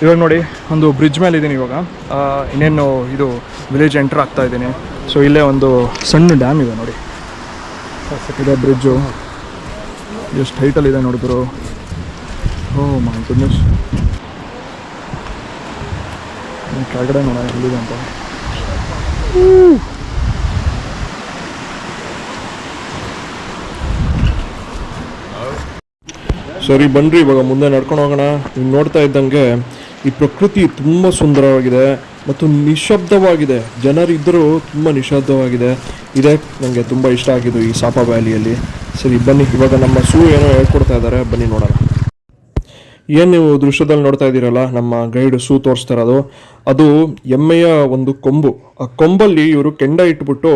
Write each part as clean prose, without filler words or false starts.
ಇವಾಗ ನೋಡಿ ಒಂದು ಬ್ರಿಡ್ಜ್ ಮೇಲೆ ಇದ್ದೀನಿ ಇವಾಗ. ಇನ್ನೇನು ಇದು ವಿಲೇಜ್ ಎಂಟರ್ ಆಗ್ತಾ ಇದ್ದೀನಿ. ಸೊ ಇಲ್ಲೇ ಒಂದು ಸಣ್ಣ ಡ್ಯಾಮ್ ಇದೆ ನೋಡಿ, ಇದೆ ಬ್ರಿಡ್ಜು. ಎಷ್ಟು ಹೈಟಲ್ಲಿದೆ ನೋಡಿದ್ರು. ಓ ಮೈ ಗುಡ್ನೆಸ್. ಕೆಳಗಡೆ ನೋಡ ಎಲ್ಲಿದೆ ಅಂತ. ಸರಿ ಬನ್ನಿರಿ ಇವಾಗ ಮುಂದೆ ನಡ್ಕೊಂಡು ಹೋಗೋಣ. ನೀವು ನೋಡ್ತಾ ಇದ್ದಂಗೆ ಈ ಪ್ರಕೃತಿ ತುಂಬ ಸುಂದರವಾಗಿದೆ ಮತ್ತು ನಿಶಬ್ದವಾಗಿದೆ. ಜನರಿದ್ದರೂ ತುಂಬ ನಿಶಬ್ದವಾಗಿದೆ. ಇದೇ ನನಗೆ ತುಂಬ ಇಷ್ಟ ಆಗಿದ್ದು ಈ ಸಾಪಾ ವ್ಯಾಲಿಯಲ್ಲಿ. ಸರಿ ಬನ್ನಿ, ಇವಾಗ ನಮ್ಮ ಏನೋ ಹೇಳ್ಕೊಡ್ತಾ ಇದ್ದಾರೆ, ಬನ್ನಿ ನೋಡೋಣ. ಏನು ನೀವು ದೃಶ್ಯದಲ್ಲಿ ನೋಡ್ತಾ ಇದ್ದೀರಲ್ಲ, ನಮ್ಮ ಗೈಡ್ ತೋರಿಸ್ತಾ ಇರೋದು ಅದು ಎಮ್ಮೆಯ ಒಂದು ಕೊಂಬು. ಆ ಕೊಂಬಲ್ಲಿ ಇವರು ಕೆಂಡ ಇಟ್ಬಿಟ್ಟು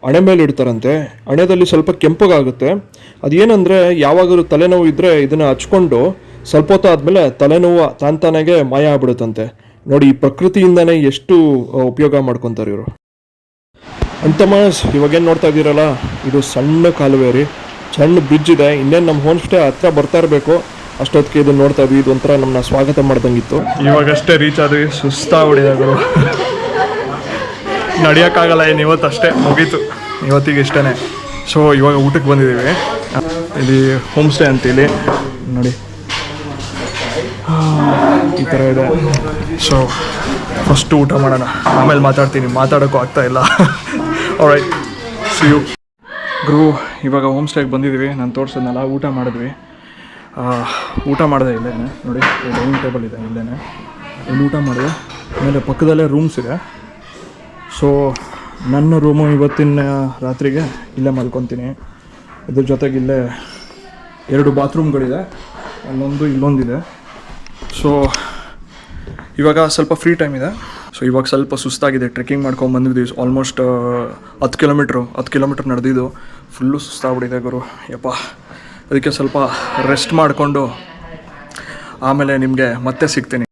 ಹಣೆ ಮೇಲೆ ಇಡ್ತಾರಂತೆ. ಹಣೆದಲ್ಲಿ ಸ್ವಲ್ಪ ಕೆಂಪಗಾಗುತ್ತೆ. ಅದೇನಂದರೆ ಯಾವಾಗಲೂ ತಲೆನೋವು ಇದ್ದರೆ ಇದನ್ನು ಹಚ್ಕೊಂಡು ಸ್ವಲ್ಪ ಹೊತ್ತು ಆದಮೇಲೆ ತಲೆನೋವು ತಾನಾಗೆ ಮಾಯ ಆಗ್ಬಿಡುತ್ತಂತೆ. ನೋಡಿ, ಈ ಪ್ರಕೃತಿಯಿಂದನೇ ಎಷ್ಟು ಉಪಯೋಗ ಮಾಡ್ಕೊತಾರೆ ಇವರು. ಅಂತಮಾಸ್ ಇವಾಗೇನು ನೋಡ್ತಾ ಇದ್ದೀರಲ್ಲ, ಇದು ಸಣ್ಣ ಕಾಲುವೆ ರೀ, ಸಣ್ಣ ಬ್ರಿಡ್ಜ್ ಇದೆ. ಇನ್ನೇನು ನಮ್ಮ ಹೋಮ್ ಸ್ಟೇ ಹತ್ರ ಬರ್ತಾ ಇರಬೇಕು. ಅಷ್ಟೊತ್ತಿಗೆ ಇದನ್ನು ನೋಡ್ತಾ ಇದ್ವಿ. ಇದೊಂಥರ ನಮ್ಮನ್ನ ಸ್ವಾಗತ ಮಾಡ್ದಂಗಿತ್ತು. ಇವಾಗಷ್ಟೇ ರೀಚ್ ಆದ್ವಿ, ಸುಸ್ತಾಗ್ಬಿಡಿದಾಗರು, ನಡೆಯೋಕ್ಕಾಗಲ್ಲ. ಏನು ಇವತ್ತಷ್ಟೇ ಮುಗೀತು, ಇವತ್ತಿಗೆ ಇಷ್ಟೇ. ಸೊ ಇವಾಗ ಊಟಕ್ಕೆ ಬಂದಿದ್ದೀವಿ. ಇಲ್ಲಿ ಹೋಮ್ ಸ್ಟೇ ಅಂತ ಇಲ್ಲಿ ನೋಡಿ ಈ ಥರ ಇದೆ. ಸೊ ಫಸ್ಟು ಊಟ ಮಾಡೋಣ, ಆಮೇಲೆ ಮಾತಾಡ್ತೀನಿ, ಮಾತಾಡೋಕ್ಕೂ ಆಗ್ತಾ ಇಲ್ಲ. All right, C you. ಗುರು, ಇವಾಗ ಹೋಮ್ ಸ್ಟೇಗೆ ಬಂದಿದ್ದೀವಿ. ನಾನು ತೋರಿಸೋದ್ನಲ್ಲ, ಊಟ ಮಾಡಿದ್ವಿ. ಊಟ ಮಾಡಿದೆ ಇಲ್ಲೇ ನೋಡಿ, ಡೈನಿಂಗ್ ಟೇಬಲ್ ಇದೆ ಇಲ್ಲೇ. ಇಲ್ಲಿ ಊಟ ಮಾಡಿದೆ. ಆಮೇಲೆ ಪಕ್ಕದಲ್ಲೇ ರೂಮ್ಸ್ ಇದೆ. ಸೊ ನನ್ನ ರೂಮು ಇವತ್ತಿನ ರಾತ್ರಿಗೆ ಇಲ್ಲೇ ಮಲ್ಕೊತೀನಿ. ಇದ್ರ ಜೊತೆಗೆ ಇಲ್ಲೇ 2 ಬಾತ್ರೂಮ್ಗಳಿದೆ, ಅಲ್ಲೊಂದು ಇಲ್ಲೊಂದಿದೆ. ಸೊ ಇವಾಗ ಸ್ವಲ್ಪ ಫ್ರೀ ಟೈಮ್ ಇದೆ. ಸೊ ಇವಾಗ ಸ್ವಲ್ಪ ಸುಸ್ತಾಗಿದೆ. ಟ್ರೆಕ್ಕಿಂಗ್ ಮಾಡ್ಕೊಂಡು ಬಂದಿದ್ದೀವಿ. ಆಲ್ಮೋಸ್ಟ್ 10 ಕಿಲೋಮೀಟ್ರ್ ನಡೆದಿದ್ದು. ಫುಲ್ಲು ಸುಸ್ತಾಗ್ಬಿಟ್ಟಿದೆ ಗುರು, ಯಪ್ಪ. ಅದಕ್ಕೆ ಸ್ವಲ್ಪ ರೆಸ್ಟ್ ಮಾಡಿಕೊಂಡು ಆಮೇಲೆ ನಿಮಗೆ ಮತ್ತೆ ಸಿಗ್ತೀನಿ.